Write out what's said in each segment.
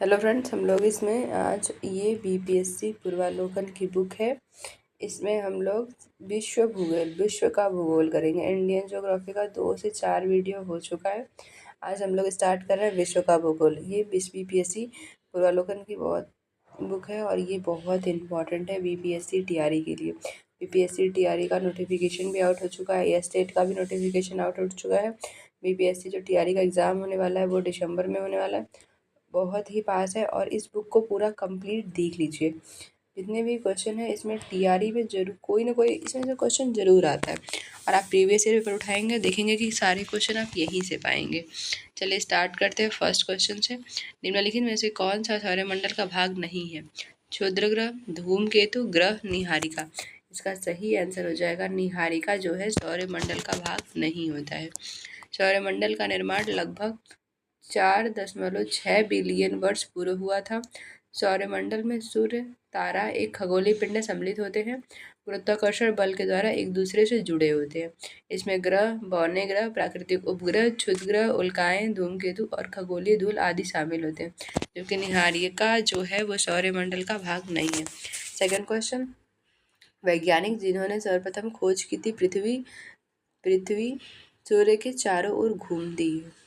Hello friends, हम लोग इसमें आज ये बीपीएससी पूर्वालोकन की बुक है। इसमें हम लोग विश्व का भूगोल करेंगे। इंडियन ज्योग्राफी का 2 से 4 वीडियो हो चुका है। आज हम लोग स्टार्ट कर रहे हैं विश्व का भूगोल। ये बीपीएससी पूर्वालोकन की बहुत बुक है और ये बहुत इम्पॉर्टेंट है बीपीएससी टीआरई के लिए। बीपीएससी टीआरई का नोटिफिकेशन भी आउट हो चुका है या स्टेट का भी नोटिफिकेशन आउट हो चुका है। बीपीएससी जो टीआरई का एग्ज़ाम होने वाला है वो दिसंबर में होने वाला है। बहुत ही पास है और इस बुक को पूरा कंप्लीट देख लीजिए। जितने भी क्वेश्चन है इसमें टीआरई में जरूर कोई ना कोई इसमें से क्वेश्चन जरूर आता है और आप प्रीवियस ईयर पेपर उठाएंगे देखेंगे कि सारे क्वेश्चन आप यहीं से पाएंगे। चलिए स्टार्ट करते हैं फर्स्ट क्वेश्चन से। निम्नलिखित में से कौन सा सौरमंडल का भाग नहीं है? क्षुद्र ग्रह, धूमकेतु, ग्रह, निहारिका। इसका सही आंसर हो जाएगा निहारिका जो है सौरमंडल का भाग नहीं होता है। सौरमंडल का निर्माण लगभग 4.6 बिलियन वर्ष पूर्व हुआ था। सौरमंडल में सूर्य, तारा एक खगोलीय पिंड सम्मिलित होते हैं। गुरुत्वाकर्षण बल के द्वारा एक दूसरे से जुड़े होते हैं। इसमें ग्रह, बौने ग्रह, प्राकृतिक उपग्रह, क्षुद्र ग्रह, उल्काएं, धूमकेतु और खगोलीय धूल आदि शामिल होते हैं। जबकि निहारिका जो है वो सौरमंडल का भाग नहीं है। सेकंड क्वेश्चन, वैज्ञानिक जिन्होंने सर्वप्रथम खोज की थी पृथ्वी सूर्य के चारों ओर घूमती है?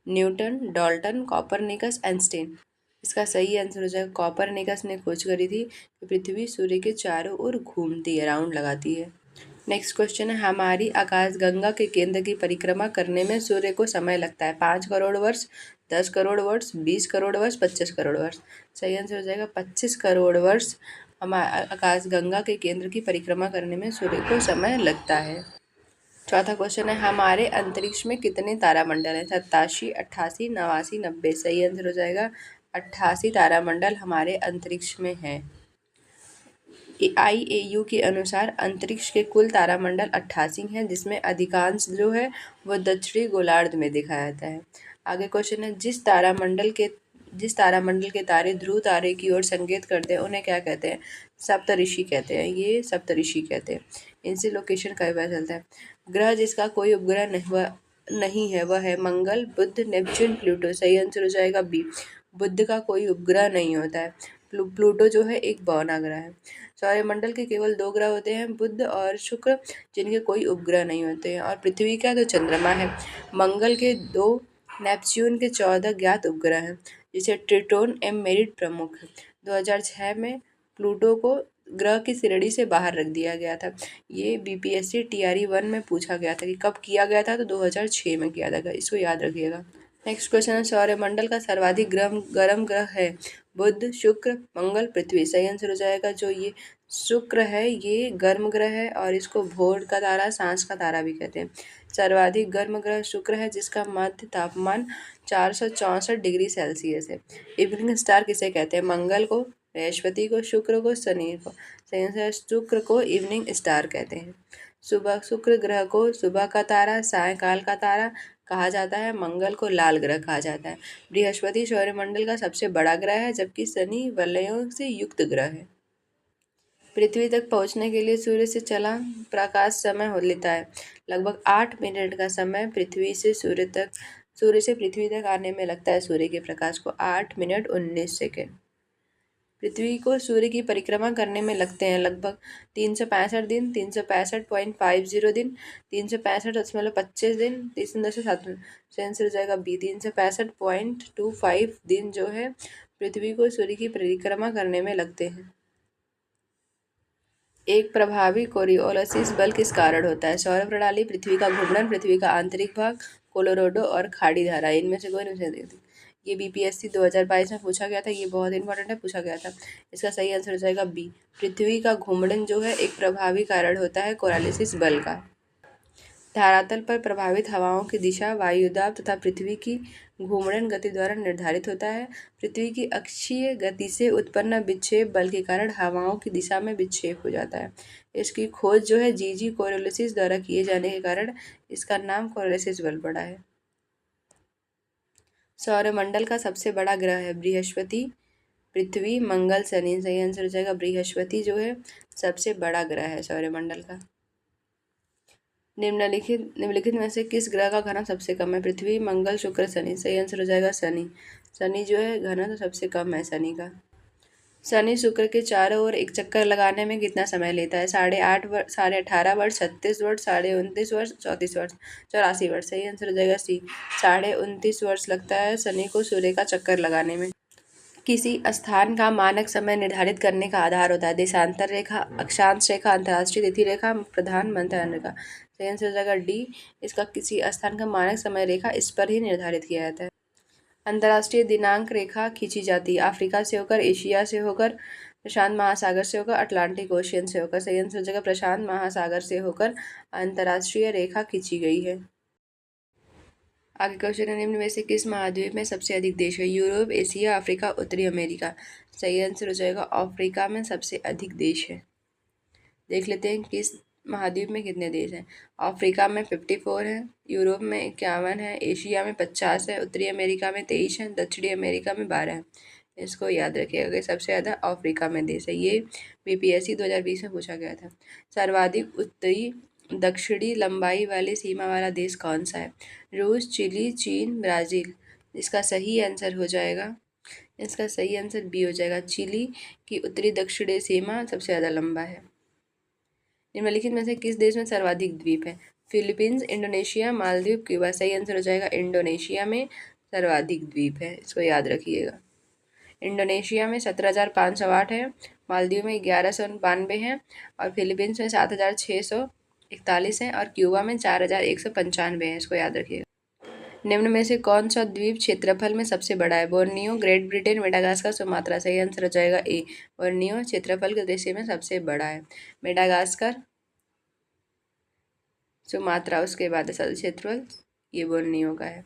Newton, Dalton, Copernicus, Einstein. इसका सही आंसर हो जाएगा कॉपरनिकस ने खोज करी थी कि पृथ्वी सूर्य के चारों ओर घूमती है, राउंड लगाती है। नेक्स्ट क्वेश्चन है, हमारी आकाशगंगा के केंद्र की परिक्रमा करने में सूर्य को समय लगता है 5 करोड़ वर्ष, 10 करोड़ वर्ष, 20 करोड़ वर्ष, 25 करोड़ वर्ष। सही आंसर हो जाएगा 25 करोड़ वर्ष हमारे आकाशगंगा के केंद्र की परिक्रमा करने में सूर्य को समय लगता है। चौथा क्वेश्चन है, हमारे अंतरिक्ष में कितने तारामंडल हैं? 87, 88, 89, 90। सही आंसर हो जाएगा 88 तारामंडल हमारे अंतरिक्ष में है। IAU के अनुसार अंतरिक्ष के कुल तारामंडल 88 हैं, जिसमें अधिकांश जो है वो दक्षिणी गोलार्ध में देखा जाता है। आगे क्वेश्चन है, जिस तारामंडल के तारे ध्रुव तारे की ओर संकेत करते हैं उन्हें क्या कहते हैं? सप्तऋषि कहते हैं। ये सप्तऋषि कहते हैं। इनसे लोकेशन का पता चलता है। ग्रह जिसका कोई उपग्रह नहीं है वह है मंगल, बुध, नेपच्यून, प्लूटो। सही आंसर हो जाएगा बी। बुध का कोई उपग्रह नहीं होता है। प्लूटो जो है एक बौना ग्रह है। सौरमंडल के केवल 2 ग्रह होते हैं, बुध और शुक्र, जिनके कोई उपग्रह नहीं होते हैं। और पृथ्वी का तो चंद्रमा है। मंगल के 2, नेपच्यून के 14 ज्ञात उपग्रह हैं, जिसे ट्रिटोन एम मेरिट प्रमुख है। 2006 में प्लूटो को ग्रह की श्रेणी से बाहर रख दिया गया था। ये बीपीएससी टीआरई 1 में पूछा गया था कि कब किया गया था, तो 2006 में किया था। इसको याद रखिएगा। नेक्स्ट क्वेश्चन है, सौरमंडल का सर्वाधिक गर्म ग्रह है? बुध, शुक्र, मंगल, पृथ्वी। सही आंसर हो जाएगा जो ये शुक्र है, ये गर्म ग्रह है और इसको भोर का तारा, सांस का तारा भी कहते हैं। सर्वाधिक गर्म ग्रह शुक्र है, जिसका मध्य तापमान 464 डिग्री सेल्सियस है। इवनिंग स्टार किसे कहते हैं? मंगल को, बृहस्पति को, शुक्र को, शनि को। सही आंसर शुक्र को इवनिंग स्टार कहते हैं। शुक्र ग्रह को सुबह का तारा, सायंकाल का तारा कहा जाता है। मंगल को लाल ग्रह कहा जाता है। बृहस्पति सौरमंडल का सबसे बड़ा ग्रह है, जबकि शनि वलयों से युक्त ग्रह है। पृथ्वी तक पहुंचने के लिए सूर्य से चला प्रकाश समय लेता है लगभग 8 मिनट का समय। सूर्य से पृथ्वी तक आने में लगता है सूर्य के प्रकाश को 8 मिनट 19 सेकेंड। पृथ्वी को सूर्य की परिक्रमा करने में लगते हैं लगभग 365 दिन, 365.50 दिन, 365.25 दिन, 3.7। आंसर हो जाएगा बी, 365.25 दिन जो है पृथ्वी को सूर्य की परिक्रमा करने में लगते हैं। एक प्रभावी कोरियोलिस बल किस कारण होता है? सौर प्रणाली, पृथ्वी का घूर्णन, पृथ्वी का आंतरिक भाग, कोलोराडो और खाड़ी धारा। इनमें से कोई नहीं देती। ये बीपीएससी 2022 में पूछा गया था। ये बहुत इंपॉर्टेंट है, पूछा गया था। इसका सही आंसर हो जाएगा बी। पृथ्वी का घूर्णन जो है एक प्रभावी कारण होता है कोरियोलिस बल का। धरातल पर प्रभावित हवाओं की दिशा वायुदाब तथा पृथ्वी की घूर्णन गति द्वारा निर्धारित होता है। पृथ्वी की अक्षीय गति से उत्पन्न विक्षेप बल के कारण हवाओं की दिशा में विक्षेप हो जाता है। इसकी खोज जो है जीजी कोरियोलिस द्वारा किए जाने के कारण इसका नाम कोरियोलिस बल पड़ा है। सौरमंडल का सबसे बड़ा ग्रह है बृहस्पति, पृथ्वी, मंगल, शनि। सही आंसर हो जाएगा बृहस्पति जो है सबसे बड़ा ग्रह है सौरमंडल का। निम्नलिखित में से किस ग्रह का घनत्व सबसे कम है? पृथ्वी, मंगल, शुक्र, शनि। सही आंसर हो जाएगा शनि। शनि जो है घनत्व सबसे कम है शनि का। शनि शुक्र के चारों ओर एक चक्कर लगाने में कितना समय लेता है? 8.5 वर्ष, 18.5 वर्ष, 36 वर्ष, 29.5 वर्ष, 34 वर्ष, 84 वर्ष। सही आंसर हो जाएगा सी, 29.5 वर्ष लगता है शनि को सूर्य का चक्कर लगाने में। किसी स्थान का मानक समय निर्धारित करने का आधार होता है? देशांतर रेखा, अक्षांश रेखा, अंतर्राष्ट्रीय तिथि रेखा, प्रधान मंत्रण रेखा। सही आंसर हो जाएगा डी, इसका किसी स्थान का मानक समय रेखा इस पर ही निर्धारित किया जाता है। अंतर्राष्ट्रीय दिनांक रेखा खींची जाती है अफ्रीका से होकर, एशिया से होकर, प्रशांत महासागर से होकर, अटलांटिक ओशियन से होकर। सही आंसर हो जाएगा प्रशांत महासागर से होकर अंतर्राष्ट्रीय रेखा खींची गई है। आगे क्वेश्चन है, निम्न में से किस महाद्वीप में सबसे अधिक देश है? यूरोप, एशिया, अफ्रीका, उत्तरी अमेरिका। सही आंसर हो जाएगा अफ्रीका में सबसे अधिक देश है। देख लेते हैं किस महाद्वीप में कितने देश हैं। अफ्रीका में 54 है, यूरोप में 51 है, एशिया में 50 है, उत्तरी अमेरिका में 23 है, दक्षिणी अमेरिका में 12 है। इसको याद रखिएगा कि सबसे ज़्यादा अफ्रीका में देश है। ये बीपीएससी 2020 में पूछा गया था। सर्वाधिक उत्तरी दक्षिणी लंबाई वाली सीमा वाला देश कौन सा है? रूस, चिली, चीन, ब्राज़ील। इसका सही आंसर हो जाएगा, इसका सही आंसर बी हो जाएगा, चिली की उत्तरी दक्षिणी सीमा सबसे ज़्यादा लंबा है। निम्नलिखित में से किस देश में सर्वाधिक द्वीप है? Philippines, Indonesia, Maldives, Cuba. सही आंसर हो जाएगा इंडोनेशिया में सर्वाधिक द्वीप है, इसको याद रखिएगा। इंडोनेशिया में 17,508 है, मालदीव में 1192 है, और फिलीपींस में 7,641 है, और क्यूबा में 4,195 है। इसको याद रखिएगा। निम्न में से कौन सा द्वीप क्षेत्रफल में सबसे बड़ा है? Borneo, great Britain, Madagascar, Sumatra. सही आंसर हो जाएगा ए, बोर्नियो क्षेत्रफल के दृष्टि में सबसे बड़ा है। मेडागास्कर, सुमात्रा उसके बाद क्षेत्रफल ये बोर्नियो का है।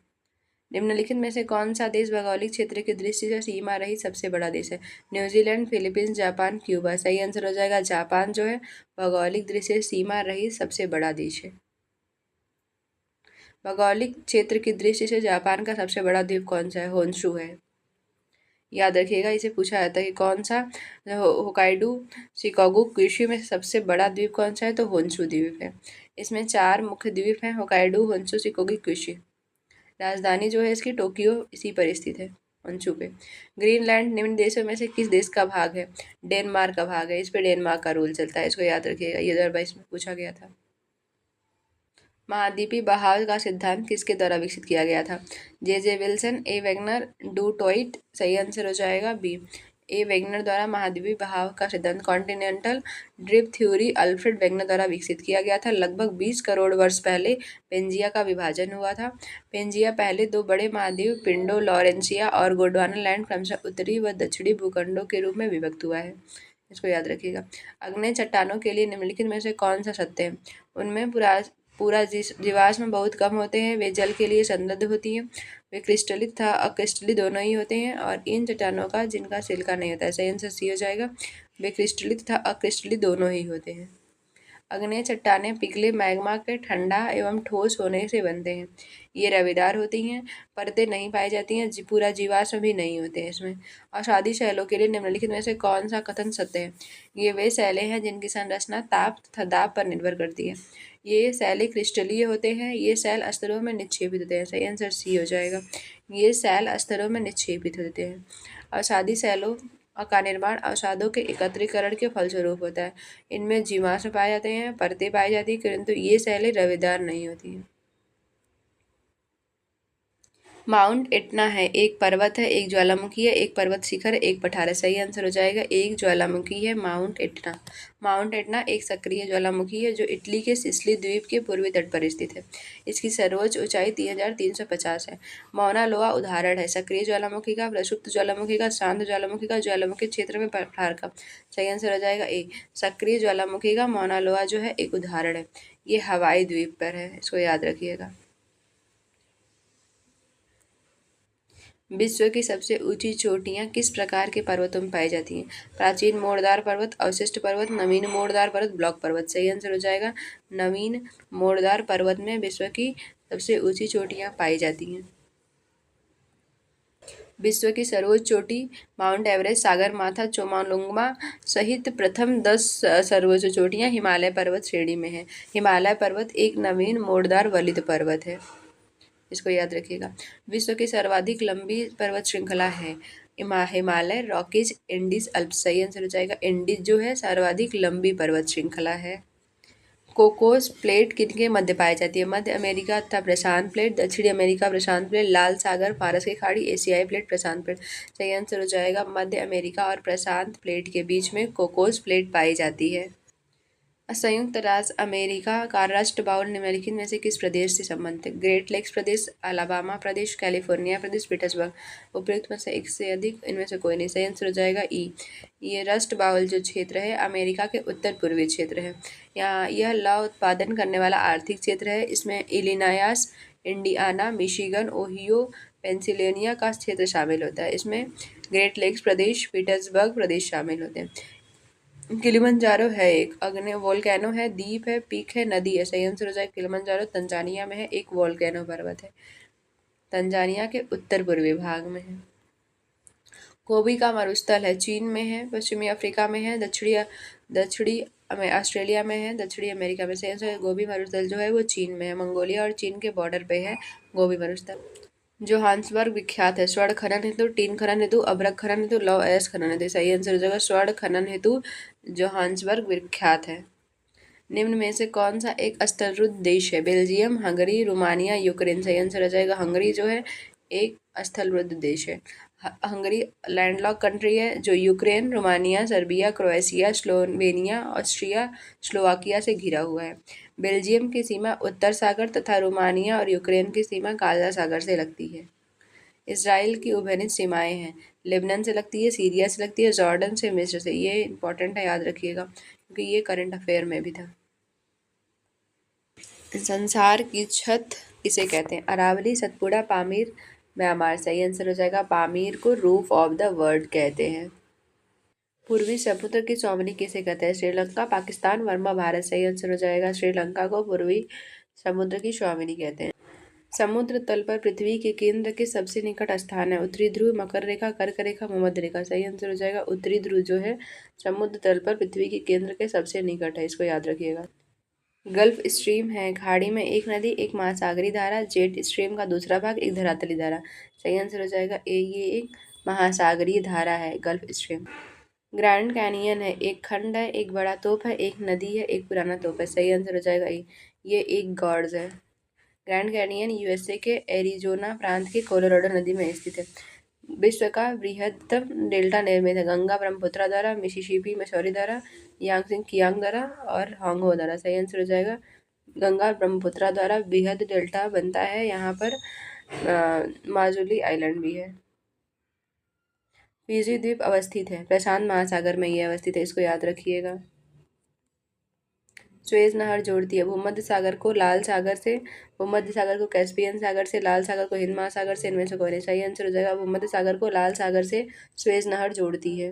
निम्नलिखित में से कौन सा देश भौगोलिक क्षेत्र की दृष्टि से सीमा रहित सबसे बड़ा देश है? New Zealand, Philippines, Japan, Cuba. सही आंसर हो जाएगा जापान जो है भौगोलिक दृष्टि से सीमा रहित सबसे बड़ा देश है। भौगोलिक क्षेत्र की दृष्टि से जापान का सबसे बड़ा द्वीप कौन सा है? होन्शु है, याद रखिएगा। इसे पूछा जाता है कि कौन सा होकाइडो शिकागो कृषि में सबसे बड़ा द्वीप कौन सा है? तो होन्शु द्वीप है। इसमें 4 मुख्य द्वीप हैं, होकाइडो, होन्शु, शिकोगी, कृषि। राजधानी जो है इसकी टोक्यो इसी पर स्थित है, होन्शु पे। ग्रीनलैंड निम्न देशों में से किस देश का भाग है? डेनमार्क का भाग है, इस पे डेनमार्क का रूल चलता है, इसको याद रखिएगा। ये 2022 में पूछा गया था। महाद्वीपीय बहाव का सिद्धांत किसके द्वारा विकसित किया गया था? जे विल्सन, ए वेगनर, डू टॉइट। सही आंसर हो जाएगा बी, ए वेगनर द्वारा महाद्वीपीय बहाव का सिद्धांत continental drift theory Alfred Wegener द्वारा विकसित किया गया था। लगभग 20 करोड़ वर्ष पहले पेंजिया का विभाजन हुआ था। पेंजिया पहले 2 बड़े महाद्वीप पिंडो लॉरेंसिया और गोंडवाना लैंड क्रमशः उत्तरी व दक्षिणी भूखंडों के रूप में विभक्त हुआ है, इसको याद रखिएगा। अग्नेय चट्टानों के लिए निम्नलिखित में से कौन सा सत्य है? उनमें पूरा जीवाश्म बहुत कम होते हैं, वे जल के लिए समृद्ध होती हैं, वे क्रिस्टलिक तथा अक्रिस्टलिक दोनों ही होते हैं, और इन चट्टानों का जिनका सिलिका नहीं होता है। सही आंसर सी हो जाएगा, वे क्रिस्टलिक तथा अक्रिस्टलिक दोनों ही होते हैं। अग्नेय चट्टानें पिघले मैग्मा के ठंडा एवं ठोस होने से बनते हैं। ये रवेदार होती हैं, परतें नहीं पाई जाती हैं, पूरा जीवाश्म भी नहीं होते हैं इसमें। अवसादी शैलों के लिए निम्नलिखित में से कौन सा कथन सत्य है? ये वे शैलें हैं जिनकी संरचना ताप तथा दाब पर निर्भर करती है। ये शैलें क्रिस्टलीय होते हैं, ये शैल स्तरों में निक्षेपित होते हैं। सही आंसर सी हो जाएगा, ये शैल स्तरों में निक्षेपित होते हैं। अवसादी शैलों का निर्माण अवसादों के एकत्रीकरण के फलस्वरूप होता है। इनमें जीवाश्म पाए जाते हैं, परतें पाई जाती हैं, किंतु ये शैलें रवेदार नहीं होती हैं। माउंट एटना है, एक पर्वत है, एक ज्वालामुखी है, एक पर्वत शिखर है, एक पठार है। सही आंसर हो जाएगा एक ज्वालामुखी है माउंट एटना। माउंट एटना एक सक्रिय ज्वालामुखी है जो इटली के सिसिली द्वीप के पूर्वी तट पर स्थित है। इसकी सर्वोच्च ऊंचाई 3,350 है। मौना लोआ उदाहरण है सक्रिय ज्वालामुखी का, प्रसुप्त ज्वालामुखी का, शांत ज्वालामुखी का, ज्वालामुखी क्षेत्र में पठार का। सही आंसर हो जाएगा ए, सक्रिय ज्वालामुखी का मौना लोआ जो है एक उदाहरण है। ये हवाई द्वीप पर है, इसको याद रखिएगा। विश्व की सबसे ऊंची चोटियां किस प्रकार के पर्वतों में पाई जाती हैं? प्राचीन मोड़दार पर्वत, अवशिष्ट पर्वत, नवीन मोड़दार पर्वत, ब्लॉक पर्वत। सही आंसर हो जाएगा नवीन मोड़दार पर्वत में विश्व की सबसे ऊंची चोटियां पाई जाती हैं। विश्व की सर्वोच्च चोटी माउंट एवरेस्ट, सागरमाथा, चोमालुंगमा सहित प्रथम 10 सर्वोच्च चोटियां हिमालय पर्वत श्रेणी में हैं। हिमालय पर्वत एक नवीन मोड़दार वलित पर्वत है। इसको याद रखिएगा। विश्व की सर्वाधिक लंबी पर्वत श्रृंखला है हिमालय, रॉकीज, इंडीज, अल्प्स। सही आंसर हो जाएगा इंडीज जो है सर्वाधिक लंबी पर्वत श्रृंखला है। कोकोस प्लेट किनके मध्य पाई जाती है? मध्य अमेरिका तथा प्रशांत प्लेट, दक्षिणी अमेरिका प्रशांत प्लेट, लाल सागर, फारस की खाड़ी, एशियाई प्लेट, प्रशांत प्लेट। सही आंसर हो जाएगा मध्य अमेरिका और प्रशांत प्लेट के बीच में कोकोस प्लेट पाई जाती है। संयुक्त राज्य अमेरिका का राष्ट्र बाउल निम्नलिखित में से किस प्रदेश से संबंधित है? ग्रेट लेक्स प्रदेश, अलाबामा प्रदेश, कैलिफोर्निया प्रदेश, पीटर्सबर्ग। उपयुक्त में से एक से अधिक, इनमें से कोई नहीं। सही आंसर हो जाएगा ई। ये राष्ट्र बाउल जो क्षेत्र है अमेरिका के उत्तर पूर्वी क्षेत्र है। यहाँ यह लौह उत्पादन करने वाला आर्थिक क्षेत्र है। इसमें इलिनायस, इंडियाना, मिशिगन, ओहियो, पेंसिल्वेनिया का क्षेत्र शामिल होता है। इसमें ग्रेट लेक्स प्रदेश, पीटर्सबर्ग प्रदेश शामिल होते हैं। किलिमंजारो है एक अग्नि वोल्केनो है, द्वीप है, पीक है, नदी है। सही आंसर हो जाएगा किलिमंजारो तंजानिया में है, एक वोल्केनो पर्वत है, तंजानिया के उत्तर पूर्वी भाग में है। गोबी का मरुस्थल है चीन में है, पश्चिमी अफ्रीका में है, दक्षिणी ऑस्ट्रेलिया में है, दक्षिणी अमेरिका में। सही आंसर गोबी मरुस्थल जो है वो चीन में है, मंगोलिया और चीन के बॉर्डर पे है गोबी मरुस्थल। जोहान्सबर्ग विख्यात है स्वर्ण खनन हेतु, टीन खनन हेतु, अभ्रक खनन हेतु, लौह अयस्क खनन हेतु। सही आंसर हो जाएगा स्वर्ण खनन हेतु जोहान्सबर्ग विख्यात है। निम्न में से कौन सा एक स्थलरुद्ध देश है? Belgium, Hungary, Romania, Ukraine. सही आंसर हो जाएगा हंगरी जो है एक स्थलरुद्ध देश है। हंगरी लैंडलॉक कंट्री है, जो Ukraine, Romania, Serbia, Croatia, Slovenia, Austria, Slovakia से घिरा हुआ है। बेल्जियम की सीमा उत्तर सागर तथा रोमानिया और यूक्रेन की सीमा काला सागर से लगती है। इसराइल की उभयनिष्ठ सीमाएं हैं, लेबनान से लगती है, सीरिया से लगती है, जॉर्डन से, मिस्र से। ये इंपॉर्टेंट है, याद रखिएगा क्योंकि ये करंट अफेयर में भी था। संसार की छत किसे कहते हैं? अरावली, सतपुड़ा, पामीर, म्यांमार। सही आंसर हो जाएगा पामीर को रूफ ऑफ द वर्ल्ड कहते हैं। पूर्वी समुद्र की स्वामिनी किसे कहते हैं? श्रीलंका, पाकिस्तान, वर्मा, भारत। सही आंसर हो जाएगा श्रीलंका को पूर्वी समुद्र की स्वामिनी कहते हैं। समुद्र तल पर पृथ्वी के केंद्र के सबसे निकट स्थान है? उत्तरी ध्रुव, मकर रेखा, कर्क रेखा, भूमध्य रेखा। सही आंसर हो जाएगा उत्तरी ध्रुव जो है समुद्र तल पर पृथ्वी के केंद्र के सबसे निकट है, इसको याद रखिएगा। गल्फ स्ट्रीम है खाड़ी में एक नदी, एक महासागरी धारा, जेट स्ट्रीम का दूसरा भाग, एक धरातली धारा। सही आंसर हो जाएगा ए, ये एक महासागरीय धारा है गल्फ स्ट्रीम। ग्रैंड कैनियन है एक खंड है, एक बड़ा तोप है, एक नदी है, एक पुराना तोप है। सही आंसर हो जाएगा ये एक गॉर्ज है। ग्रैंड कैनियन यूएसए के एरिजोना प्रांत की कोलोराडो नदी में स्थित है। विश्व का बृहत्तम डेल्टा निर्मित है? गंगा ब्रह्मपुत्रा द्वारा, मिसिसिपी मसूरी द्वारा, यांगसिंग कियांग द्वारा और हांगहो द्वारा। सही आंसर हो जाएगा गंगा ब्रह्मपुत्रा द्वारा बृहद डेल्टा बनता है। यहाँ पर माजुली आइलैंड भी है। फिजी द्वीप अवस्थित है प्रशांत महासागर में, ये अवस्थित है, इसको याद रखिएगा। सुएज नहर जोड़ती है भूमध्य सागर को लाल सागर से, भूमध्य सागर को कैस्पियन सागर से, लाल सागर को हिंद महासागर से। इनमें से कौन है? सही आंसर हो जाएगा भूमध्य सागर को लाल सागर से सुएज नहर जोड़ती है।